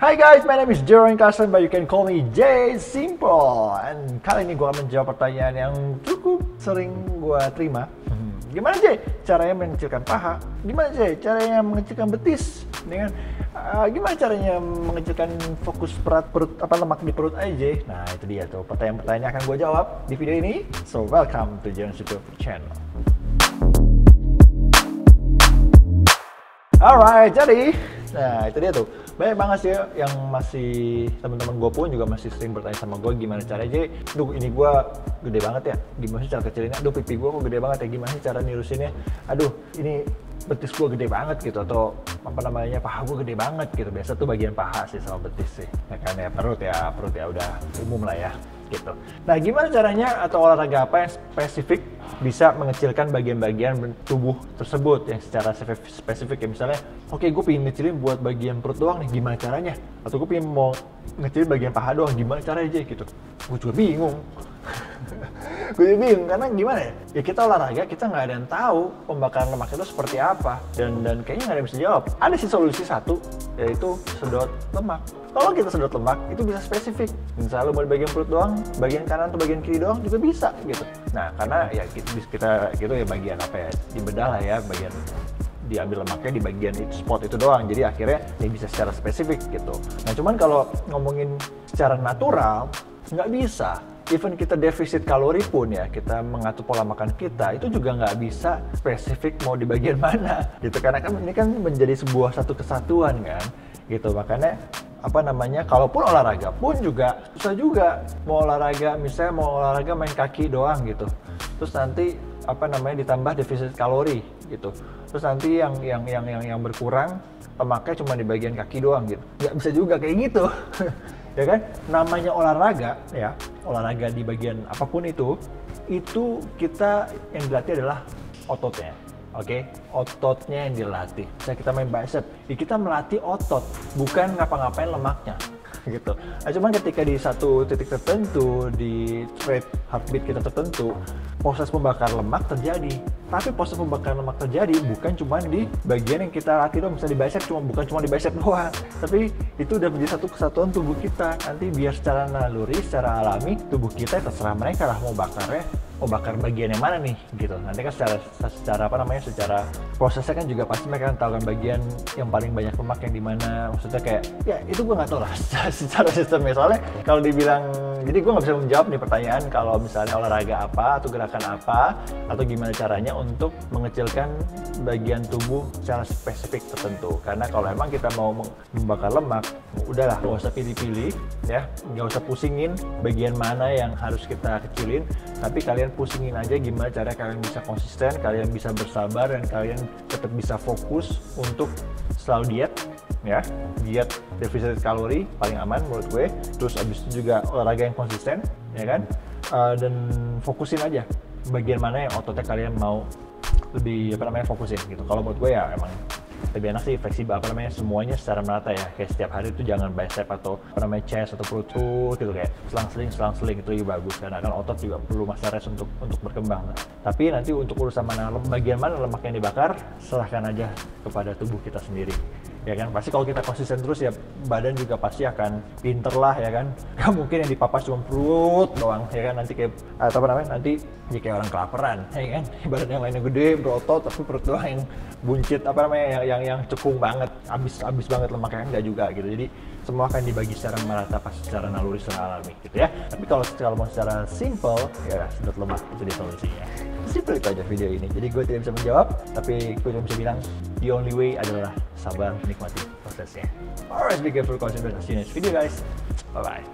Hi guys, my name is Jeroen Carson, but you can call me J Simple. And kali ini gue akan menjawab pertanyaan yang cukup sering gue terima. Gimana J caranya mengecilkan paha? Gimana J caranya mengecilkan betis? Gimana caranya mengecilkan fokus perut lemak di perut aja? Nah itu dia tuh pertanyaan-pertanyaan akan gue jawab di video ini. So welcome to Jeroen YouTube channel. Alright, jadi nah itu dia tuh. Banyak banget sih yang masih, teman-teman gue pun juga masih sering bertanya sama gue gimana caranya. Jadi, duh ini gue gede banget ya, gimana sih cara kecilinnya? Aduh pipi gue kok gede banget ya, gimana sih cara nirusinnya? Aduh ini betis gue gede banget gitu, atau apa namanya, paha gue gede banget gitu. Biasa tuh bagian paha sih sama betis sih, ya kan ya, perut ya udah umum lah ya gitu. Nah gimana caranya atau olahraga apa yang spesifik bisa mengecilkan bagian-bagian tubuh tersebut yang secara spesifik ya, misalnya oke gue pengen ngecilin buat bagian perut doang nih, gimana caranya? Atau gue pengen mau ngecilin bagian paha doang, gimana caranya aja gitu. Gue juga bingung. Gue juga bingung karena gimana ya? Ya kita olahraga, kita nggak ada yang tahu pembakaran lemak itu seperti apa, dan kayaknya nggak ada yang bisa jawab. Ada sih solusi satu, yaitu sedot lemak. Kalau kita sedot lemak, itu bisa spesifik. Misalnya mau di bagian perut doang, bagian kanan atau bagian kiri doang juga bisa gitu. Nah, karena ya kita gitu ya bagian apa ya, dibedah lah ya, bagian diambil lemaknya di bagian spot itu doang. Jadi akhirnya ya bisa secara spesifik gitu. Nah, cuman kalau ngomongin secara natural, nggak bisa. Even kita defisit kalori pun ya, kita mengatur pola makan kita, itu juga nggak bisa spesifik mau di bagian mana gitu. Karena kan ini kan menjadi sebuah satu kesatuan kan gitu. Makanya apa namanya, kalaupun olahraga pun juga susah juga. Mau olahraga, misalnya mau olahraga main kaki doang gitu, terus nanti apa namanya ditambah defisit kalori gitu, terus nanti yang berkurang lemaknya cuma di bagian kaki doang gitu, nggak bisa juga kayak gitu. Ya kan, namanya olahraga ya, olahraga di bagian apapun itu kita yang dilatih adalah ototnya. Oke, ototnya yang dilatih. Misalnya kita main bicep, ya kita melatih otot, bukan ngapa-ngapain lemaknya gitu. Nah, cuman ketika di satu titik tertentu, di rate heartbeat kita tertentu, proses pembakaran lemak terjadi. Tapi proses pembakaran lemak terjadi bukan cuma di bagian yang kita latih doang. Misalnya di bicep, bukan cuma di bicep doang, tapi itu udah menjadi satu kesatuan tubuh kita. Nanti biar secara naluri, secara alami, tubuh kita terserah mereka lah mau bakarnya, mau bakar bagian yang mana nih gitu. Nanti kan secara apa namanya, secara prosesnya kan juga pasti mereka kan tahu kan bagian yang paling banyak lemak yang di mana. Maksudnya kayak ya itu gue nggak tahu lah secara sistemnya. Soalnya kalau dibilang, jadi gue nggak bisa menjawab nih pertanyaan kalau misalnya olahraga apa atau gerakan apa atau gimana caranya untuk mengecilkan bagian tubuh secara spesifik tertentu. Karena kalau emang kita mau membakar lemak, udahlah nggak usah pilih-pilih ya, nggak usah pusingin bagian mana yang harus kita kecilin, tapi kalian pusingin aja gimana cara kalian bisa konsisten, kalian bisa bersabar, dan kalian tetap bisa fokus untuk selalu diet ya, diet defisit kalori paling aman menurut gue. Terus abis itu juga olahraga yang konsisten ya kan, dan fokusin aja bagian mana yang ototnya kalian mau lebih apa namanya fokusin gitu. Kalau menurut gue ya emang lebih enak sih fleksibel, apa namanya, semuanya secara merata ya. Kayak setiap hari itu jangan bicep atau apa namanya chest atau perut gitu, kayak selang-seling itu lebih bagus karena kan otot juga perlu masa rest untuk berkembang. Tapi nanti untuk urusan bagian mana lemak yang dibakar, serahkan aja kepada tubuh kita sendiri. Ya kan, pasti kalau kita konsisten terus ya badan juga pasti akan pinter lah ya kan. Gak mungkin yang dipapas cuma perut doang ya kan, nanti kayak apa namanya, nanti ya kayak orang kelaparan ya kan. Badan yang lainnya gede berotot tapi perut doang yang buncit, apa namanya, yang cekung banget, abis banget lemaknya, enggak juga gitu. Jadi semua akan dibagi secara merata, pas secara naluri, secara alami gitu ya. Tapi kalau mau secara simple ya sedot lemak itu dia solusinya. Simple itu aja video ini. Jadi gue tidak bisa menjawab, tapi gue cuma bisa bilang the only way adalah sabar, nikmati prosesnya. Alright, be careful, see you next video guys. Bye bye.